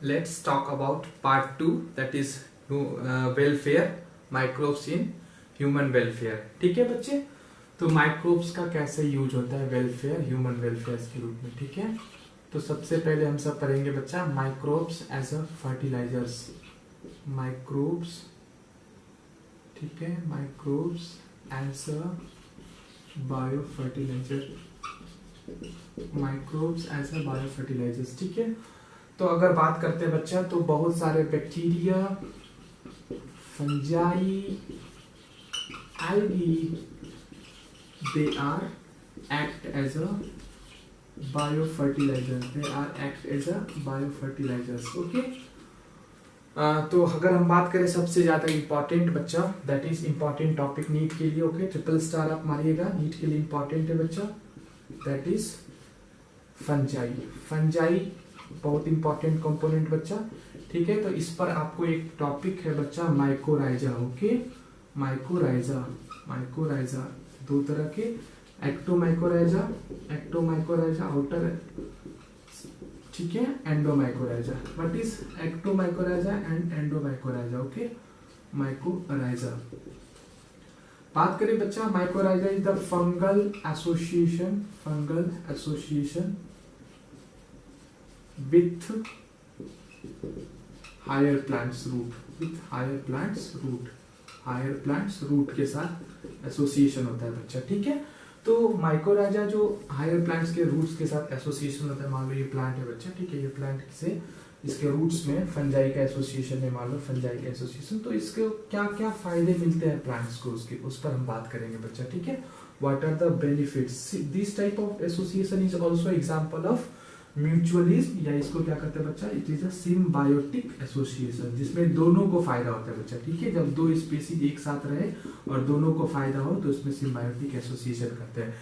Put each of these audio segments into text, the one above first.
let's talk about part 2, that is welfare, microbes in human welfare. ठीक है बच्चे, तो माइक्रोब्स का कैसे यूज होता है वेलफेयर, ह्यूमन वेलफेयर के रूप में. ठीक है, तो सबसे पहले हम सब पढ़ेंगे बच्चा microbes as a fertilisers. Microbes, ठीक है, microbes as a bio fertiliser. Microbes as a bio fertilisers. ठीक है, तो अगर बात करते हैं बच्चा, तो बहुत सारे bacteria, fungi, algae, they are act as a biofertilizer. They are act as a biofertilizers. Okay. तो अगर हम बात करें सबसे ज्यादा इंपॉर्टेंट बच्चा, that is important topic NEET के लिए. ओके, ट्रिपल स्टार आप मारिएगा, नीट के लिए इंपॉर्टेंट है बच्चा. That is fungi. फंजाई बहुत इंपॉर्टेंट कंपोनेंट बच्चा. ठीक है, तो इस पर आपको एक टॉपिक है बच्चा माइकोराइजा. Okay, mycorrhiza. माइकोराइजा दो तरह के, एक्टोमाइकोराइजा, एक्टोमाइकोराइजा आउटर, ठीक है, endomycorrhiza. What is ectomycorrhiza and endomycorrhiza? Okay, mycorrhiza. बात करें बच्चा, mycorrhiza is the fungal association, fungal association with higher plants root, with higher plants root. Higher plants root के साथ एसोसिएशन होता है बच्चा. ठीक है, तो माइकोराइजा जो हायर प्लांट्स के रूट्स के साथ एसोसिएशन होता है. मान लो ये प्लांट है बच्चा, ठीक है, ये प्लांट से इसके रूट्स में फंजाई का एसोसिएशन है, मान लो फंजाई का एसोसिएशन. तो इसके क्या क्या फायदे मिलते हैं प्लांट्स को, उसके उस पर हम बात करेंगे बच्चा. ठीक है, what are the benefits. This type of association is also example of mutualism, या इसको क्या कहते हैं बच्चा, it is a symbiotic association, जिसमें दोनों को फायदा होता है बच्चा. ठीक है, जब दो स्पीसीज एक साथ रहे और दोनों को फायदा हो तो इसमें सिम्बायोटिक एसोसिएशन करते हैं.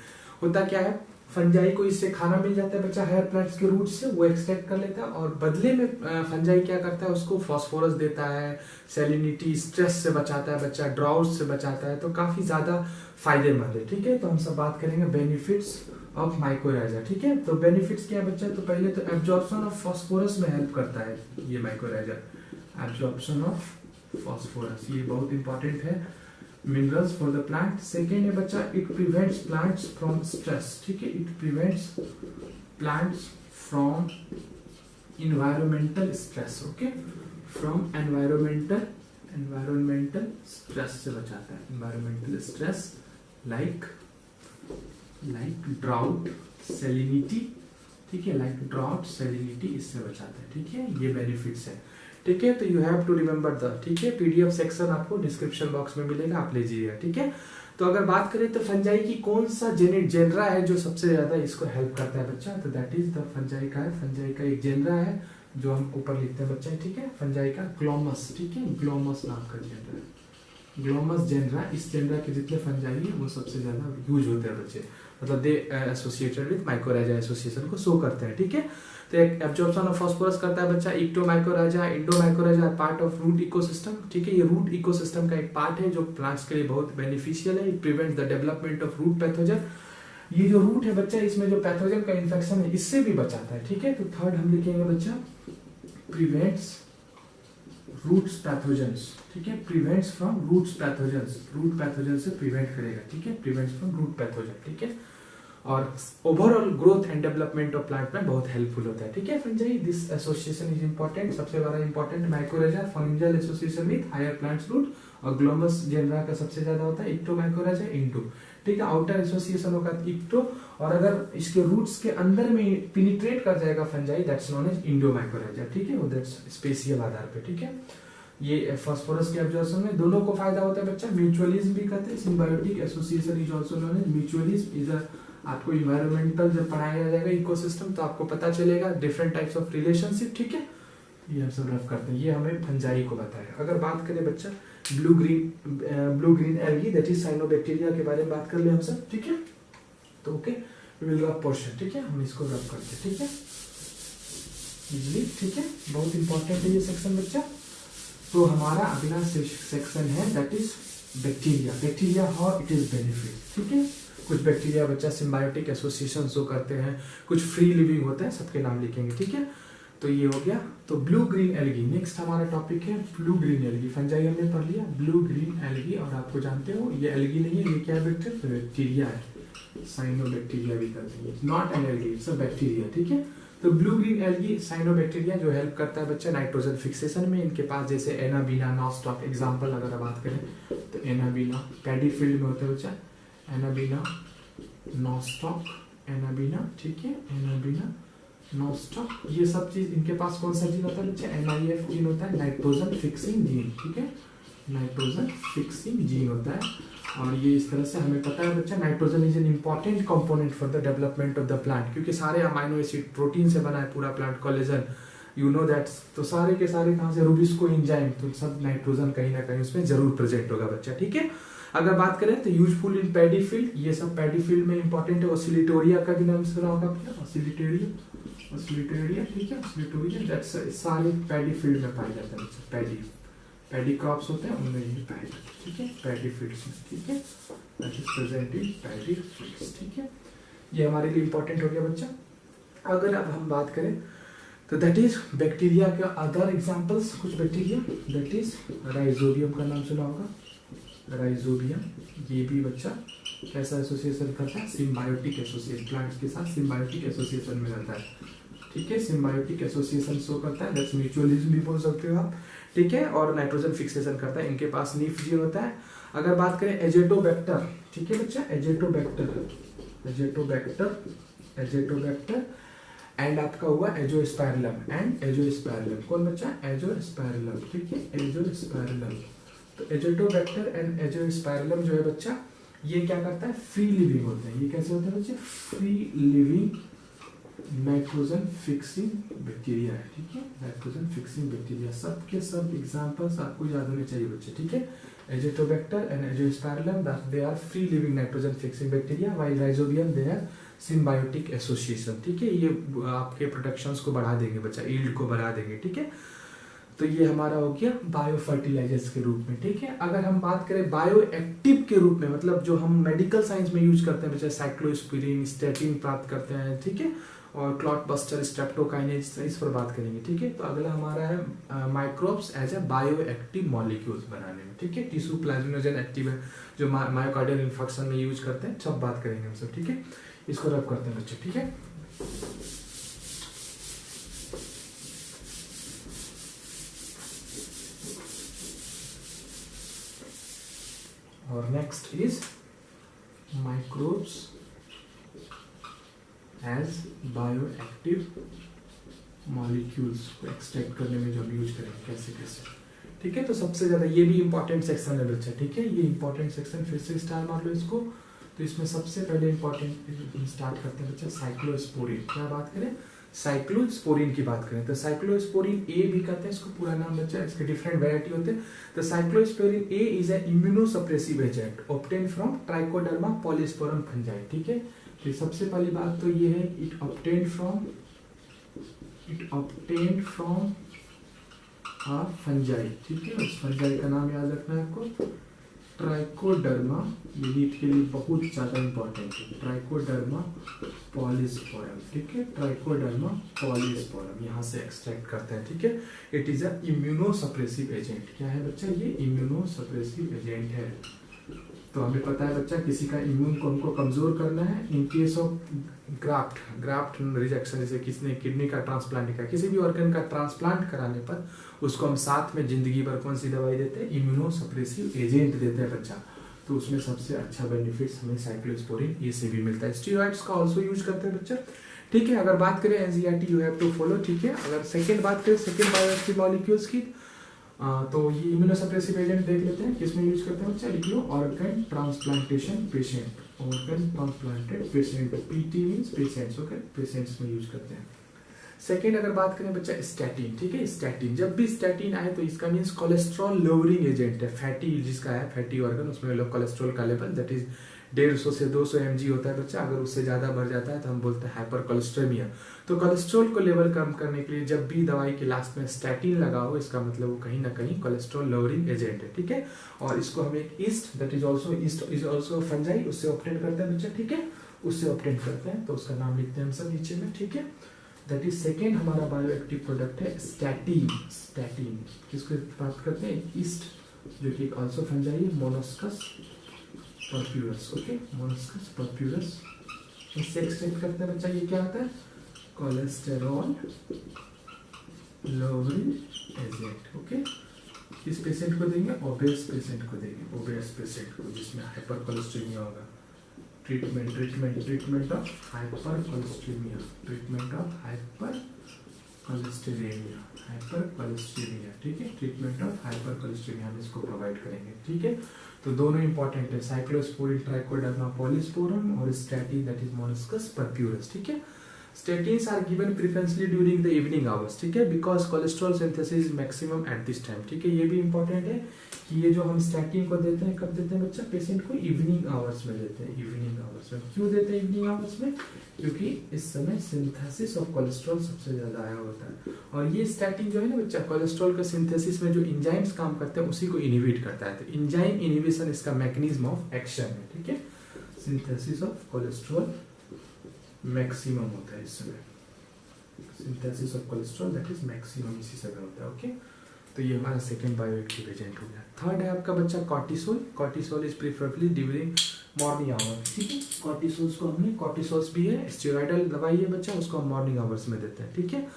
होता क्या है, फंजाई को इससे खाना मिल जाता है बच्चा, हायर प्लांट्स के रूट से, वो एक्सट्रैक्ट कर लेता है, और बदले में फंजाई क्या करता है, उसको फास्फोरस देता है, सैलिनिटी, स्ट्रेस से बचाता है बच्चा, ड्राउट से बचाता है, तो काफी ज्यादा फायदेमंद है. ठीक है, तो हम सब बात करेंगे बेनिफिट्स ऑफ माइकोराइजा. ठीक है, तो बेनिफिट्स क्या है बच्चा, तो पहले तो एब्जॉर्प्शन ऑफ फास्फोरस में हेल्प करता है ये माइकोराइजा. एब्जॉर्प्शन ऑफ फास्फोरस, ये बहुत इंपॉर्टेंट है, minerals for the plant. Second है बच्चा, it prevents plants from stress. ठीक है, it prevents plants from environmental stress. Okay, from environmental stress से बचाता है. Environmental stress like drought, salinity. ठीक है, लाइक ड्राउट, सैलिनिटी, इससे बचाता है. ठीक है, ये बेनिफिट्स है. ठीक है, तो you have to remember the, ठीक है, पीडीएफ सेक्शन आपको डिस्क्रिप्शन बॉक्स में मिलेगा, आप लीजिएगा. ठीक है, तो अगर बात करें तो फंजाई की कौन सा जेनरा है जो सबसे ज्यादा इसको हेल्प करता है बच्चा, तो दैट इज द फंजाई का है. फंजाई का एक जेनरा है जो हम ऊपर लिखते हैं बच्चा. ठीक है, फंजाई का ग्लोमस. ठीक है, ग्लोमस नाम का जेनरा है, ग्लोमस जेनरा. इस जेनरा के जितने फंजाई है वो सबसे ज्यादा यूज होते हैं बच्चे, मतलब दे एसोसिएटेड विद माइकोराइजा एसोसिएशन को शो करते हैं. ठीक है, तो एक एब्जॉर्प्शन ऑफ फास्फोरस करता है बच्चा. इक्टोमाइकोराइजा, इंडोमाइकोराइजा पार्ट ऑफ रूट इकोसिस्टम. ठीक है, ये रूट इकोसिस्टम का एक पार्ट है जो प्लांट्स के लिए बहुत बेनिफिशियल है. It prevents the development of root pathogen. ये जो रूट है बच्चा, इसमें जो पैथोजन का इन्फेक्शन है इससे भी बचाता है. ठीक है, तो थर्ड हम लिखेंगे बच्चा, प्रिवेंट्स रूट्स पैथोजेंस. ठीक है, prevents from roots pathogens, root pathogen से प्रिवेंट करेगा. ठीक है, प्रिवेंट्स फ्रॉम रूट पैथोजन. ठीक है, और overall growth and development of plant में बहुत हेल्पफुल होता है. ठीक है, fungi, this association is important. सबसे बड़ा important mycorrhiza, fungal association with higher plants root, और ग्लोमस जेनरा का सबसे ज्यादा होता है इक्टोमाइकोराइजा, इंडो. ठीक है, आउटर एसोसिएशन होगा इक्टो, और अगर इसके रूट्स के अंदर में पिनिट्रेट कर जाएगा फंजाई, दैट्स नोन एज इंडोमाइकोराइजा. ठीक है, वो दैट्स स्पेशियल आधार पे. ठीक है, ये फास्फोरस के एब्जॉर्प्शन में दोनों को फायदा होता है बच्चा. म्यूचुअलिज्म भी कहते हैं, symbiotic association is also known as mutualism. इज आपको इन्वायरमेंटल जब पढ़ाया जाएगा इकोसिस्टम, तो आपको पता चलेगा डिफरेंट टाइप्स ऑफ रिलेशनशिप. ठीक है, ये हम सब रफ करते हैं, ये हमें फंजाई को बताया. अगर बात करें बच्चा blue green algae, that is cyanobacteria के बारे में बात कर ले हम सब. ठीक है, तो okay, we will rough portion. ठीक है, हम इसको रफ करते हैं. ठीक है, इजीली. ठीक है, बहुत इंपॉर्टेंट है ये सेक्शन बच्चा. तो हमारा अगला सेक्शन है that is bacteria. Bacteria how it is benefit. ठीक है, कुछ बैक्टीरिया बच्चा सिम्बायोटिक एसोसिएशन शो करते हैं, कुछ फ्री लिविंग होते हैं, सबके नाम लिखेंगे. ठीक है, तो ये हो गया। तो ब्लू ग्रीन एल्गी, नेक्स्ट हमारा टॉपिक है ब्लू ग्रीन एल्गी। फंजाई हमने पढ़ लिया, ब्लू ग्रीन एल्गी। और आपको जानते हो ये एल्गी नहीं है, ये क्या है बैक्टीरिया है, साइनोबैक्टीरिया भी कहते हैं, not an algae, it's a bacteria, ठीक है। तो ब्लू ग्रीन एल्गी साइनोबैक्टीरिया जो हेल्प करता है बच्चा नाइट्रोजन फिक्सेशन में। इनके पास जैसे एनाबीना, नॉस्टॉक, एग्जांपल अगर बात करें तो एनाबीना पैडी फील्ड में होता है बच्चा, एनाबीना, नॉस्टॉक, एनाबीना, ठीक है, एनाबीना, नॉस्टॉक, ये सब चीज इनके पास कौन सा जीन होता है बच्चा, NIF जीन होता है, नाइट्रोजन फिक्सिंग जीन, ठीक है, नाइट्रोजन फिक्सिंग जीन होता है। और ये इस तरह से हमें पता है बच्चा nitrogen is an important component for the development of the plant, क्योंकि सारे अमाइनो एसिड प्रोटीन से बना है पूरा plant, collagen, you know that. तो सारे के सारे कहाँ से, रूबिस्को एंजाइम, तो सब नाइट्रोजन कहीं ना कहीं उसमें जरूर प्रेजेंट होगा बच्चा, ठीक है। अगर बात करें तो यूजफुल इन पैडी फील्ड, ये सब पैडी फील्ड में इंपॉर्टेंट है। ऑसिलिटोरिया का भी नाम सुना होगा आपने, ऑसिलिटोरिया, ऑसिलिटोरिया, ठीक है, ऑसिलिटोरिया, दैट्स सारे पैडी फील्ड में पाए जाते हैं, पैडी, पैडी क्रॉप्स होते हैं उनमें ये पाए जाते हैं, ठीक है, पैडी फील्ड्स में, ठीक है, that is present in paddy fields, ठीक है। ये हमारे लिए इंपॉर्टेंट हो गया बच्चा। अगर अब हम बात करें तो दैट इज बैक्टीरिया के अदर एग्जांपल्स, कुछ बैक्टीरिया, दैट इज राइजोबियम का नाम सुना होगा, राइजोबियम, ये भी बच्चा कैसा एसोसिएशन करता है, सिम्बायोटिक एसोसिएशन, प्लांट्स के साथ सिम्बायोटिक एसोसिएशन में रहता है, ठीक है, सिम्बायोटिक एसोसिएशन शो करता है, दैट्स म्यूचुअलिज्म भी बोल सकते हो आप, ठीक है। और नाइट्रोजन फिक्सेशन करता है, इनके पास नीफ जीन होता है। अगर बात करें एजेटोबैक्टर, ठीक है बच्चा, एजेटोबैक्टर, एजेटोबैक्टर, एजेटोबैक्टर, एंड आपका हुआ एजोस्पाइरलम, एंड एजोस्पाइरलम, कौन बच्चा, एजोस्पाइरलम, ठीक है, एजोस्पाइरलम। तो एजेटोबैक्टर एंड एजोस्पाइरलम जो है बच्चा, ये क्या करता है, फ्री लिविंग होते हैं। ये कैसे होते हैं बच्चे, free living nitrogen fixing bacteria है, ठीक है, नाइट्रोजन फिक्सिंग बैक्टीरिया। सब के सब एग्जांपल्स आपको याद होने चाहिए बच्चे, ठीक है। Azotobacter and azospirillum, they are free living nitrogen fixing bacteria, while rhizobium they are symbiotic association, ठीक है। ये आपके प्रोडक्शंस को बढ़ा देंगे बच्चा, यील्ड को बढ़ा देंगे, ठीक है। तो ये हमारा हो गया बायो फर्टिलाइजर्स के रूप में, ठीक है। अगर हम बात करें बायो एक्टिव के रूप में, मतलब जो हम मेडिकल साइंस में यूज करते हैं बच्चा, साइक्लोस्पिरिन, स्टेटिन प्राप्त करते हैं, ठीक है, और क्लॉट बस्टर, स्ट्रेप्टोकाइनेज, इस पर बात करेंगे, ठीक है। तो अगला हमारा है microbes as a bio active molecules बनाने में, ठीक है। टिश्यू प्लाज्मिनोजन एक्टिव है जो मायोकार्डियल इन्फेक्शन में यूज करते हैं, सब बात करेंगे हम सब, ठीक है। इसको रब करते हैं बच्चे, ठीक है। और next is microbes as bioactive molecules को एक्सट्रैक्ट करने में जो हम यूज करेंगे कैसे कैसे, ठीक है। तो सबसे ज्यादा ये भी इंपॉर्टेंट सेक्शन है बच्चा, ठीक है, ये इंपॉर्टेंट सेक्शन, फिर से स्टार मार लो इसको। तो इसमें सबसे पहले इंपॉर्टेंट स्टार्ट करते हैं बच्चा साइक्लोस्पोरिन। क्या बात करें, साइक्लोस्पोरिन की बात करें तो साइक्लोस्पोरिन ए भी कहते हैं इसको, पूरा नाम बच्चा, इसके डिफरेंट वैरायटी होते हैं। तो cyclosporin A is a immunosuppressive agent obtain from Trichoderma polysporum fungi, ठीक है। तो सबसे पहली बात तो ये है, इट ऑब्टेन फ्रॉम फंजाई, ठीक है। उस फंजाई का नाम याद रखना है आपको, ट्राइकोडर्मा, ये हीट के लिए बहुत ज्यादा इंपॉर्टेंट है, ट्राइकोडर्मा पॉलीस्पोरम, ठीक है, ट्राइकोडर्मा पॉलीस्पोरम, यहाँ से एक्सट्रैक्ट करते हैं, ठीक है। It is a immunosuppressive agent. क्या है बच्चा, ये इम्यूनोसप्रेसिव एजेंट है। तो हमें पता है बच्चा किसी का इम्यून को हमको कमजोर करना है in case of graft rejection, जैसे किसने किडनी का ट्रांसप्लांट किया, किसी भी ऑर्गन का ट्रांसप्लांट कराने पर उसको हम साथ में जिंदगी भर कौन सी दवाई देते हैं, इम्यूनोसप्रेसिव एजेंट देते हैं बच्चा। तो उसमें सबसे अच्छा बेनिफिट्स हमें साइक्लोस्पोरिन ये से भी मिलता है। स्टीरॉइड्स का ऑल्सो यूज करते हैं बच्चा, ठीक है। अगर बात करें NCERT you have to follow, ठीक है। अगर सेकंड बात करें सेकंड बायोएक्टिव मॉलिक्यूल्स की, तो ये इम्यूनोसप्रेसिव एजेंट देख लेते हैं किसमें यूज करते हैं बच्चा, लिख लो, organ transplantation patient, organ transplanted patient, PT means patients, okay, patients में यूज करते हैं। सेकेंड अगर बात करें बच्चा स्टैटिन, ठीक है, स्टैटिन, जब भी स्टैटिन आए तो इसका मींस कोलेस्ट्रॉल लोअरिंग एजेंट है, फैटी जिसका है फैटी ऑर्गन, उसमें लो कोलेस्ट्रॉल का लेवल दैट इज 150 से 200 mg होता है बच्चा। अगर उससे ज्यादा बढ़ जाता है तो हम बोलते हैं हाइपर कोलेस्ट्रेमिया। तो कोलेस्ट्रॉल को लेवल कम करने के लिए जब भी दवाई के लास्ट में स्टैटिन लगा हो, इसका मतलब वो कहीं ना कहीं कोलेस्ट्रॉल लोअरिंग एजेंट है, ठीक है। और इसको हम एक east that is also fungi, उससे ऑब्टेन करते हैं बच्चा, ठीक है, उससे ऑब्टेन करते हैं, तो उसका नाम लिखते हैं हम सब नीचे में, ठीक है। दैट इज सेकेंड हमारा बायोएक्टिव प्रोडक्ट है स्टैटिन। स्टैटिन किसको बात करते हैं, ईस्ट जो कि ऑल्सो फंजाई है, मोलस्कस परप्यूरस। ओके, मोलस्कस परप्यूरस इससे एक्सट्रैक्ट करते हैं बच्चा। ये क्या होता है, कोलेस्टेरॉल लोअरिंग एजेंट। ओके, किस पेशेंट को देंगे, ओबेस पेशेंट को देंगे, ओबेस पेशेंट को जिसमें हाइपर कोलेस्टेरिया होगा। Treatment of hyper cholesteremia, treatment of hyper cholesteremia, hyper cholesteremia. ठीक है, ट्रीटमेंट ऑफ हाइपर कोलेस्टेरिया हम इसको प्रोवाइड करेंगे। ठीक है, तो दोनों इंपॉर्टेंट है, साइक्लोस्पोरिन ट्राइकोडर्मा पॉलीस्पोरम और स्टैटिन दैट इज मोलस्कस परप्यूरस। ठीक है, statins are given preferentially during the evening hours। ठीक है, because cholesterol synthesis is maximum at this time। ठीक है, ये भी इंपॉर्टेंट है कि ये जो हम स्टैटिन को देते हैं कब देते हैं बच्चा, पेशेंट को इवनिंग आवर्स में देते हैं। इवनिंग आवर्स में क्यों देते हैं इवनिंग आवर्स में, क्योंकि इस समय सिंथेसिस ऑफ कोलेस्ट्रॉल सबसे ज्यादा आया होता है। और ये स्टैटिन जो है ना बच्चा, कोलेस्ट्रॉल का सिंथेसिस में जो इंजाइम्स काम करते हैं उसी को इनहिबिट करता है। तो इंजाइम इनहिबिशन इसका मैकेनिज्म ऑफ एक्शन है। ठीक है, सिंथेसिस ऑफ कोलेस्ट्रॉल मैक्सिमम होता है इस समय, synthesis of cholesterol that is maximum इसी समय होता है। ओके, तो ये हमारा सेकंड बायोएक्टिव एजेंट हो गया। थर्ड है आपका बच्चा cortisol. Cortisol is preferably during morning hour. ठीक है, कॉर्टिसोल्स को हमने, कॉर्टिसोल्स भी है स्टेरॉइडल दवाई है बच्चा, उसको हम मॉर्निंग आवर्स में देते हैं। ठीक है,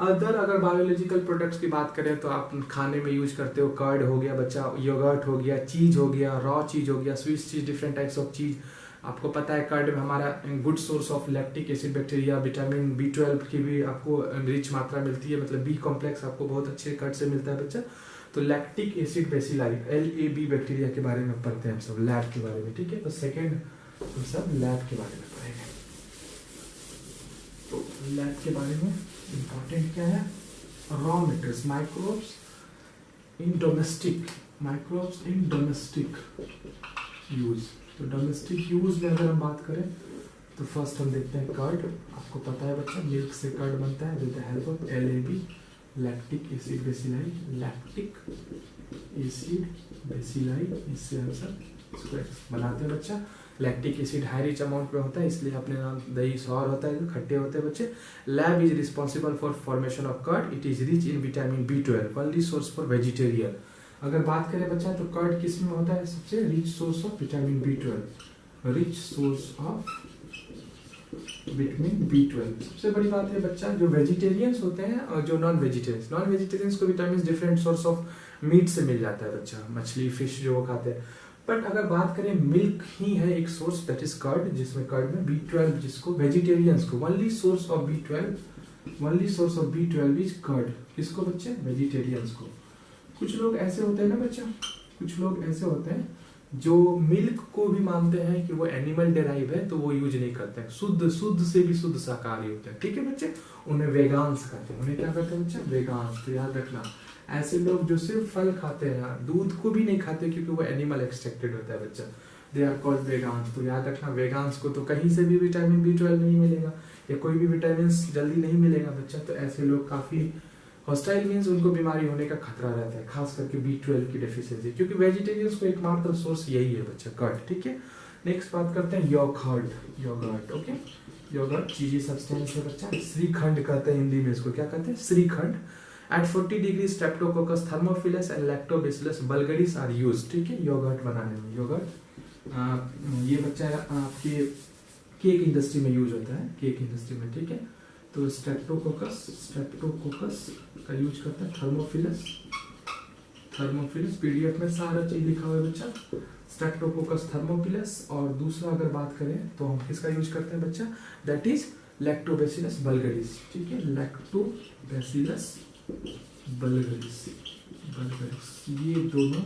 अगर बायोलॉजिकल प्रोडक्ट्स की बात करें तो आप खाने में यूज करते हो, कर्ड हो गया बच्चा, योगर्ट हो गया, चीज हो गया, रॉ चीज हो गया, स्वीट चीज, डिफरेंट टाइप्स ऑफ चीज। आपको पता है कर्ड में हमारा good source of lactic acid bacteria, vitamin B12 की भी आपको रिच मात्रा मिलती है, मतलब B कॉम्प्लेक्स आपको बहुत अच्छे कर्ड से मिलता है बच्चा। तो lactic acid bacilli LAB bacteria के बारे में पढ़ते हैं हम सब, लैब के बारे में। ठीक है, तो सेकेंड हम सब लैब के बारे में पढ़ेंगे। तो लैब के बारे में इंपॉर्टेंट क्या है, raw materials, microbes in domestic use. तो डोमेस्टिक यूज में अगर हम बात करें तो फर्स्ट हम देखते हैं कर्ड। आपको पता है बच्चा, मिल्क से कर्ड बनता है with the help of LAB, lactic acid bacilli, lactic acid bacilli, इससे हम सब इसको बनाते हैं बच्चा। Lactic acid high rich amount में होता है, इसलिए अपने नाम दही सौर होता है, खट्टे होते हैं बच्चे। LAB is responsible for formation of curd, it is rich in vitamin B12, only source for vegetarian. अगर बात करें बच्चा तो कर्ड किस में होता है, सबसे rich source of vitamin B12, rich source of vitamin B12। सबसे बड़ी बात है बच्चा, जो वेजिटेरियंस होते हैं और जो नॉन वेजिटेरियंस को vitamin different source of meat से मिल जाता है बच्चा, मछली, फिश जो वो खाते हैं। बट अगर बात करें मिल्क ही है एक सोर्स, दैट इज कर्ड, जिसमें कर्ड में B12, जिसको वेजिटेरियंस को only source of B12 is curd. किसको बच्चे, वेजिटेरियंस को। कुछ लोग ऐसे होते हैं ना बच्चा, कुछ लोग ऐसे होते हैं जो मिल्क को भी मानते हैं कि वो एनिमल डेराइव है, तो वो यूज नहीं करते हैं। शुद्ध से भी शुद्ध शाकाहारी होते हैं। ठीक है बच्चे, उन्हें वेगान्स कहते हैं। उन्हें क्या कहते हैं बच्चा, वेगान्स। तो याद रखना, ऐसे लोग जो सिर्फ फल खाते हैं, दूध को भी नहीं खाते क्योंकि वो एनिमल एक्सट्रैक्टेड होता है बच्चा, दे आर कॉल्ड वेगान्स। तो याद रखना, वेगान्स को तो कहीं से भी विटामिन B12 नहीं मिलेगा या कोई भी विटामिन जल्दी नहीं मिलेगा बच्चा। तो ऐसे लोग काफी हॉस्टाइल, मीन्स उनको बीमारी होने का खतरा रहता है, खास करके B12 की डेफिशिएंसी, क्योंकि वेजिटेरियंस को एकमात्र सोर्स यही है बच्चा, कर्ड। ठीक है, नेक्स्ट बात करते हैं योगर्ट। ओके, योगर्ट चीजी सब्सटेंस है बच्चा, श्रीखंड कहते हैं हिंदी में इसको, क्या कहते हैं, shrikhand. At 40 degree streptococcus thermophilus and lactobacillus bulgaricus are used. ठीक है, योगर्ट बनाने में। योगर्ट ये बच्चा आपके केक इंडस्ट्री में यूज होता है, केक इंडस्ट्री में। ठीक है, तो स्ट्रेप्टोकोकस का यूज करता है, थर्मोफिलस PDF में सारा चीज लिखा हुआ है बच्चा, स्ट्रेप्टोकोकस थर्मोफिलस। और दूसरा अगर बात करें तो हम किसका यूज करते हैं बच्चा, दैट इज लैक्टोबैसिलस बल्गरिस। ठीक है, लैक्टोबैसिलस बल्गरिस, ये दोनों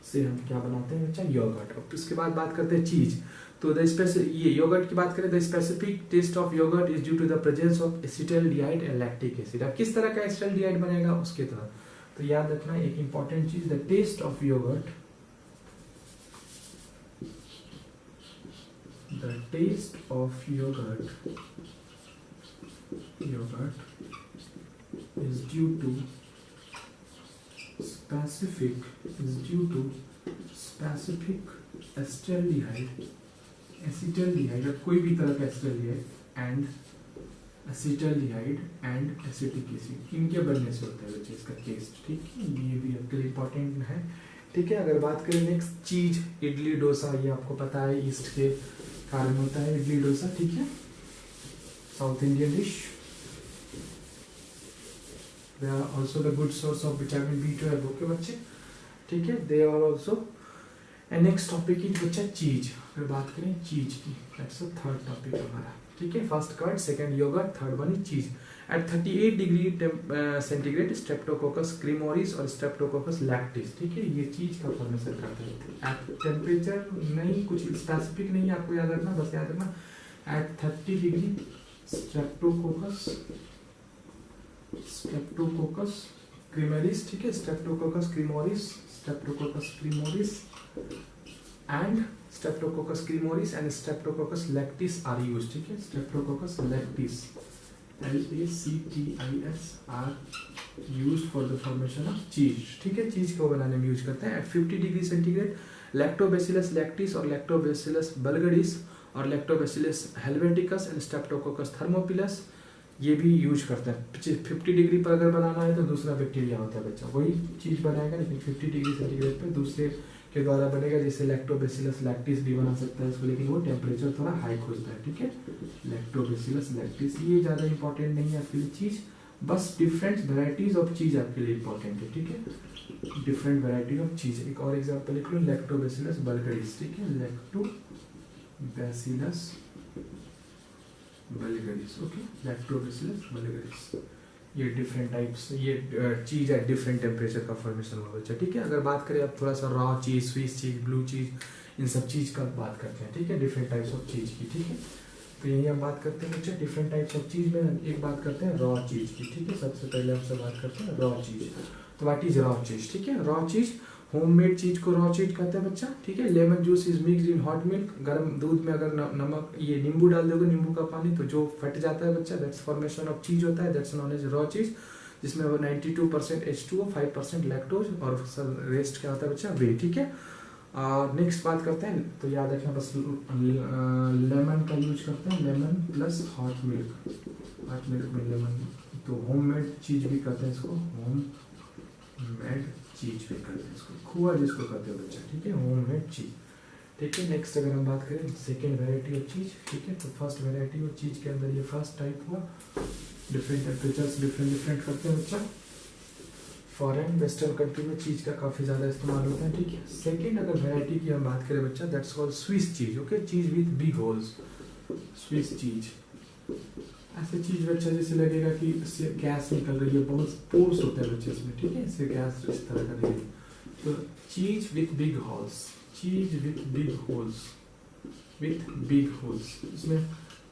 से हम क्या बनाते हैं बच्चा, योगर्ट। अब इसके बाद बात करते हैं चीज। तो ये योगर्ट की बात करें, the specific taste of yoghurt is due to the presence of acetaldehyde and lactic acid. अब किस तरह का एसिटाल्डिहाइड बनेगा उसके तरह, तो याद रखना एक इंपॉर्टेंट चीज, the taste of yoghurt is due to specific acetaldehyde, कोई भी तरह का acetaldehyde, acetaldehyde and acetic acid, इनके बनने से होता है बच्चे इसका टेस्ट, ठीक है। ये भी आपके लिए इंपॉर्टेंट है, ठीक है। अगर बात करें नेक्स्ट चीज, इडली डोसा, ये आपको पता है ईस्ट के कारण होता है इडली डोसा, ठीक है, South Indian dish. They are also the good source of vitamin B12, okay बच्चे, ठीक है। They are also. And next topic is बच्चा चीज। अगर बात करें चीज की, दैट्स द थर्ड टॉपिक हमारा, ठीक है। First curd, second yoghurt, third one is cheese. At 38 degree centigrade Streptococcus cremoris और स्ट्रेप्टोकोकस लैक्टिस, ठीक है, ये चीज का फॉर्मेशन करते हैं। एट टेम्परेचर नहीं, कुछ स्पेसिफिक नहीं आपको याद रखना, बस याद रखना एट 30 डिग्री स्ट्रेप्टोकोकस क्रीमोरिस, ठीक है, Streptococcus क्रीमोरिस and Streptococcus cremoris and Streptococcus lactis are used, ठीक है। Streptococcus lactis, LACTIS are used for the formation of cheese, ठीक है, चीज को बनाने में यूज करते हैं। At 50 degree centigrade Lactobacillus lactis और Lactobacillus bulgaris और Lactobacillus helveticus and Streptococcus thermophilus ये भी यूज करते हैं। 50 डिग्री पर अगर बनाना है तो दूसरा बैक्टीरिया होता है बच्चा, वही चीज बनाएगा, लेकिन 50 डिग्री सेंटीग्रेड पे दूसरे के द्वारा बनेगा, जैसे लैक्टोबैसिलस लैक्टिस भी बना सकता है इसको, लेकिन वो टेम्परेचर थोड़ा हाई खोजता है, ठीक है। लैक्टोबैसिलस लैक्टिस, ये ज्यादा इंपॉर्टेंट नहीं है आपके लिए चीज, बस डिफरेंट वेराइटीज ऑफ चीज आपके लिए इंपॉर्टेंट है, ठीक है। डिफरेंट वेराइटी ऑफ चीज, एक और एग्जांपल लिख लो, लैक्टोबैसिलस बल्गारिस, ठीक है, लैक्टोबैसिलस बल्गारिस, ओके, लैक्टोबैसिलस बल्गारिस। ये डिफरेंट टाइप्स, ये चीज है डिफरेंट टेम्परेचर का फॉर्मेशन हुआ बच्चा, ठीक है। अगर बात करें अब थोड़ा सा रॉ चीज, स्वीस चीज, ब्लू चीज, इन सब चीज का बात करते हैं, ठीक है, डिफरेंट टाइप्स ऑफ चीज की, ठीक है। तो यही हम बात करते हैं बच्चा डिफरेंट टाइप्स ऑफ चीज में। एक बात करते हैं रॉ चीज की, ठीक है। सबसे पहले हमसे बात करते हैं रॉ चीज। तो व्हाट इज रॉ चीज, ठीक है। रॉ चीज, होममेड चीज को रॉ चीज कहते हैं बच्चा, ठीक है। Lemon juice is mixed in hot milk, गर्म दूध में अगर नमक, ये नींबू डाल दोगे, नींबू का पानी, तो जो फट जाता है बच्चा, दैट्स फॉर्मेशन ऑफ चीज होता है, दैट्स नोन एज रॉ चीज, जिसमें वो 92% H2O, 5% लैक्टोज और रेस्ट क्या होता है बच्चा, वे, ठीक है। नेक्स्ट बात करते हैं, तो याद रखना बस लेमन का यूज करते हैं, लेमन प्लस हॉट मिल्क में लेमन, तो होममेड चीज भी कहते हैं इसको, होममेड चीज भी कहते हैं इसको, खोआ जिसको कहते हैं बच्चा, ठीक है, होममेड चीज, ठीक है। नेक्स्ट अगर हम बात करें सेकेंड वेराइटी ऑफ चीज, ठीक है, तो फर्स्ट वेराइटी ऑफ चीज के अंदर ये फर्स्ट टाइप हुआ, डिफरेंट टेम्परेचर्स डिफरेंट करते हैं बच्चा। फॉरेन वेस्टर्न कंट्री में चीज का काफी ज्यादा इस्तेमाल होता है, ठीक है। सेकंड अगर वैरायटी की हम बात करें बच्चा, that's called Swiss cheese, okay, cheese with big holes, Swiss cheese. ऐसे चीज बच्चा जैसे लगेगा कि इससे गैस निकल रही है, बहुत पोर्स होता है बच्चे इसमें, ठीक है, इससे गैस इस तरह का नहीं। तो चीज विथ बिग होल्स, चीज विथ बिग होल्स, इसमें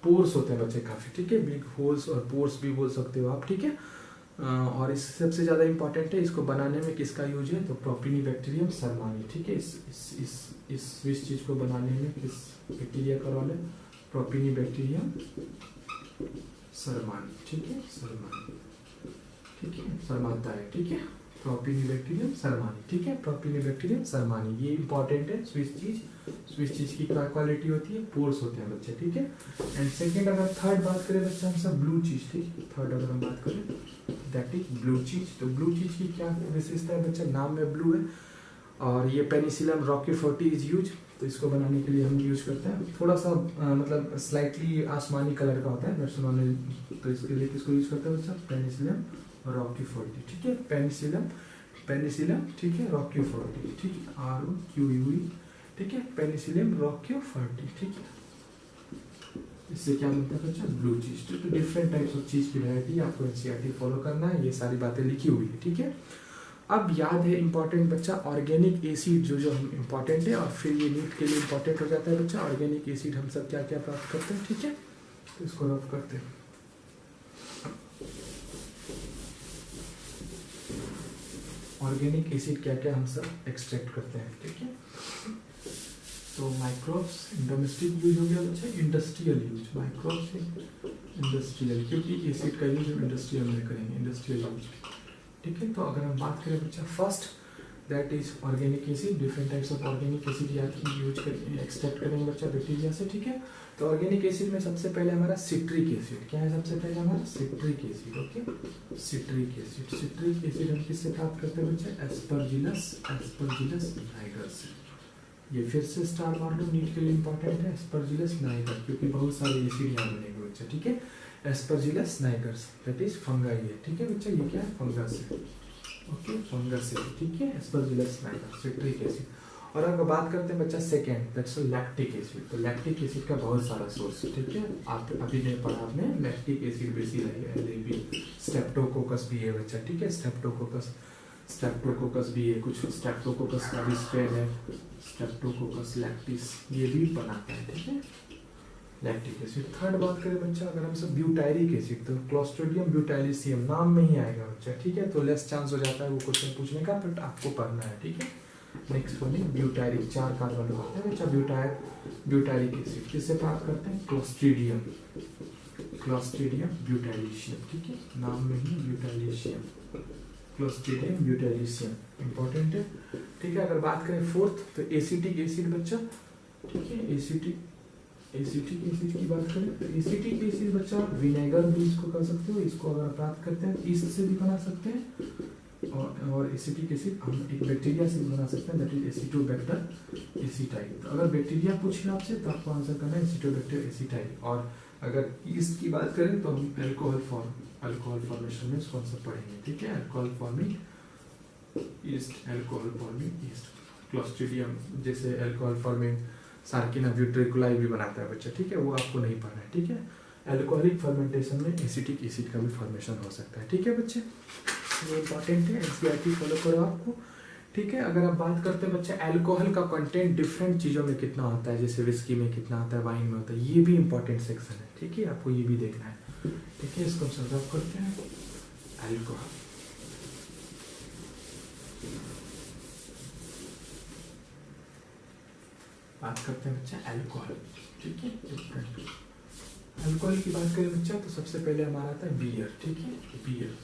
पोर्स होते हैं बच्चे काफी, ठीक है, बिग होल्स और पोर्स भी बोल सकते हो आप, ठीक है। और इस सबसे ज्यादा इंपॉर्टेंट है, इसको बनाने में किसका यूज है, तो प्रोपिनीबैक्टीरियम सरमानी, ठीक है। इस स्विस चीज को बनाने में किस बैक्टीरिया का रोल है, प्रोपिनीबैक्टीरियम सरमानी, ठीक है, सरमानी, ठीक है, सरमाता है, ठीक है, प्रोपिनीबैक्टीरियम सरमानी, ठीक है, प्रोपिनीबैक्टीरियम सरमानी, ये इंपॉर्टेंट है। स्विस चीज की क्या क्वालिटी होती है, पोर्स होते हैं बच्चे, ठीक है। एंड सेकंड अगर थर्ड बात करें बच्चा हम सब ब्लू चीज, ठीक है, थर्ड अगर हम बात करें दैट इज ब्लू चीज। तो ब्लू चीज की क्या विशेषता है बच्चा, नाम में ब्लू है, और ये पेनिसिलियम रॉकीफोर्टी इज यूज, तो इसको बनाने के लिए हम यूज करते हैं, थोड़ा सा मतलब स्लाइटली आसमानी कलर का होता है, तो इसके लिए किसको यूज करते हैं बच्चा, पेनिसिलियम रॉकीफोर्टी, ठीक है, पेनिसिलियम, ठीक है, रॉकीफोर्टी, ठीक है, ROQUE, ठीक है, पेनिसिलियम रॉकीफोर्टी, ठीक है। इससे क्या मिलता है बच्चा, ब्लू चीज। तो डिफरेंट टाइप्स ऑफ चीज की वैरायटी आपको एनसीईआरटी फॉलो करना है, ये सारी बातें लिखी हुई है, ठीक है। अब याद है इंपॉर्टेंट बच्चा ऑर्गेनिक एसिड, जो हम इंपॉर्टेंट है, और फिर ये नीट के लिए इंपॉर्टेंट हो जाता है बच्चा। ऑर्गेनिक एसिड हम सब क्या क्या प्राप्त करते हैं, ठीक है, तो इसको रफ करते हैं। ऑर्गेनिक एसिड क्या क्या हम सब एक्सट्रैक्ट करते हैं, ठीक है। तो माइक्रोब्स डोमेस्टिक यूज हो गया बच्चा, इंडस्ट्रियल यूज, माइक्रोब्स इंडस्ट्रियल, क्योंकि एसिड का यूज हम इंडस्ट्रियल में करेंगे, इंडस्ट्रियल यूज, ठीक है। तो अगर हम बात करें बच्चा first that is organic acid. Different types of organic acid use कर एक्सट्रैक्ट करेंगे बच्चा बैक्टीरिया से, ठीक है। तो ऑर्गेनिक एसिड में सबसे पहले हमारा सिट्रिक एसिड, क्या है सबसे पहले हमारा citric acid, okay. Citric acid, citric acid हम किससे प्राप्त करते हैं बच्चा? एस्परजिलस, एस्परजिलस नाइगर से। ये फिर से स्टार मार लो, नीट के लिए इंपॉर्टेंट है, एस्परजिलस नाइगर, क्योंकि बहुत सारे एसिड यहाँ बनेंगे बच्चा, ठीक है। एस्परजिलस नाइगर्स दैट इज फंगाई है, ठीक है बच्चा। ये क्या है? फंगस है, ओके, फंगस है, ठीक है। Aspergillus Niger, citric acid. और अगर बात करते हैं बच्चा सेकेंड, दैट्स लैक्टिक एसिड। तो लैक्टिक एसिड का बहुत सारा सोर्स है, ठीक है। आप अभी नहीं पढ़ा आपने, लैक्टिक एसिड बेसिलस, स्ट्रेप्टोकोकस भी है बच्चा, ठीक है। स्ट्रेप्टोकोकस, स्ट्रेप्टोकोकस भी है, कुछ स्ट्रेप्टोकोकस का भी स्ट्रेन है, स्ट्रेप्टोकोकस लैक्टिस, ये भी बनाता है, ठीक है, लैक्टिक एसिड। थर्ड बात करें बच्चा अगर हम सब ब्यूटायरिक एसिड, तो क्लोस्ट्रिडियम ब्यूटाइलिसियम नाम में ही आएगा बच्चा, ठीक है। तो लेस चांस हो जाता है वो क्वेश्चन पूछने का, बट आपको पढ़ना है, ठीक है। नेक्स्ट वन है ब्यूटायरिक, 4 कार्बन होते हैं बच्चा। ब्यूटायरिक एसिड किससे प्राप्त करते हैं? क्लोस्ट्रिडियम, क्लोस्ट्रिडियम ब्यूटाइलिशियम, ठीक है, नाम में ही ब्यूटाइलिशियम, क्लोस्ट्रिडियम ब्यूटाइलिशियम इंपॉर्टेंट है, ठीक है। अगर बात करें फोर्थ, तो एसिटिक एसिड बच्चा, ठीक है। एसिटिक एसिड की बात करें तो एसिटिक एसिड बच्चा विनेगर भी इसको कर सकते हो, इसको अगर प्राप्त करते हैं ईस्ट से भी बना सकते हैं, और एसिटिक एसिड हम एक बैक्टीरिया से भी बना सकते हैं, दैट इज एसिटोबैक्टर एसिटाइल। तो अगर बैक्टीरिया पूछे आपसे तो आपको आंसर करना है एसिटोबैक्टर एसिटाइल। और अगर ईस्ट की बात करें तो हम अल्कोहल फॉर्मेशन में इसको सब पढ़ेंगे, ठीक है। Alcohol forming east, alcohol forming east, Clostridium जैसे अल्कोहल फॉर्मिंग सार्किना ब्यूट्रिकुलाई भी बनाता है बच्चा, ठीक है, वो आपको नहीं पढ़ना है, ठीक है। अल्कोहलिक फर्मेंटेशन में एसिटिक एसिड का भी फॉर्मेशन हो सकता है, ठीक है बच्चे। ये इंपॉर्टेंट है, एनसीईआरटी फॉलो करो आपको, ठीक है। अगर आप बात करते हैं बच्चे अल्कोहल का कंटेंट डिफरेंट चीज़ों में कितना होता है, जैसे विस्की में कितना होता है, वाइन में होता है, ये भी इंपॉर्टेंट सेक्शन है, ठीक है, आपको ये भी देखना है, ठीक है। इसको सॉल्व करते हैं। अल्कोहल, बात करते हैं बच्चा अल्कोहल, ठीक है। डिफरेंट अल्कोहल की बात करें बच्चा तो सबसे पहले हमारा आता है बियर, ठीक है। बियर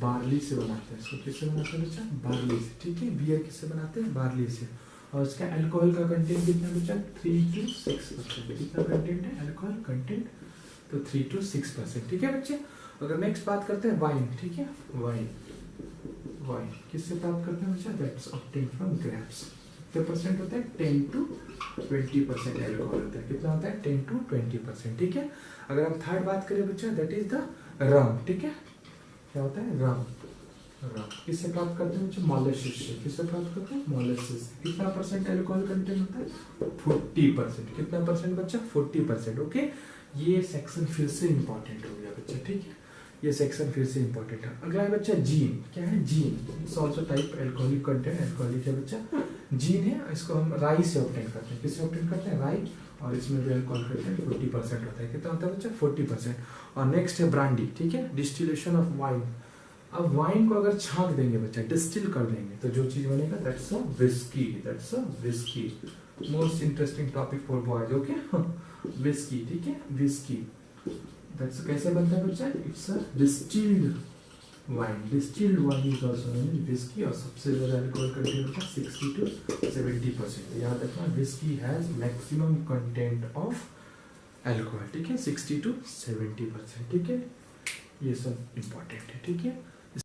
बार्ली से बनाते हैं, इसको किससे बनाते हैं बच्चा? बार्ली से, ठीक है। बियर किससे बनाते हैं? बार्ली से। और इसका अल्कोहल का कंटेंट कितना बच्चा? 3 to 6%। कितना कंटेंट है अल्कोहल कंटेंट? तो 3 to 6%, ठीक है बच्चे। अगर नेक्स्ट बात करते हैं वाइन, ठीक है। वाइन, वाइन किससे प्राप्त करते हैं बच्चा? That's obtained from grapes. कितने परसेंट होता है? 10 to 20% अल्कोहल होता है। कितना होता है? 10 to 20%, ठीक है। अगर हम थर्ड बात करें बच्चा, दैट इज द रम, ठीक है। क्या होता है? रम, रम किससे प्राप्त करते हैं बच्चे? मोलेसिस से। किससे प्राप्त करते हैं? मोलेसिस। कितना परसेंट अल्कोहल कंटेंट होता है? 40%। कितना परसेंट बच्चा? 40%, ओके। ये सेक्शन फिर से इंपॉर्टेंट हो गया बच्चा, ठीक है। ये सेक्शन फिर से इंपॉर्टेंट है। अगला है बच्चा जीन। क्या है? Gene it's also type alcoholic content, alcoholic है बच्चा। जीन है, इसको हम राई से ऑब्टेन करते हैं। किससे ऑब्टेन करते हैं? राई। और इसमें भी अल्कोहल कंटेंट 40% होता है। कितना होता है बच्चा? 40%। और नेक्स्ट है ब्रांडी, ठीक है। Distillation of wine. अब वाइन को अगर छांक देंगे बच्चा, डिस्टिल कर देंगे, तो जो चीज बनेगा that's a whisky, that's a whisky. Most interesting topic for boys, okay. Whisky, ठीक है, विस्की दैट्स कैसे बनता है बच्चा? It's a distilled wine. Distilled wine is also known as whisky. और सबसे ज्यादा अल्कोहल कंटेंट होता है 60 to 70%। याद रखना, whisky has maximum content of alcohol, ठीक है, 60 to 70%, ठीक है। ये सब इंपॉर्टेंट है, ठीक है।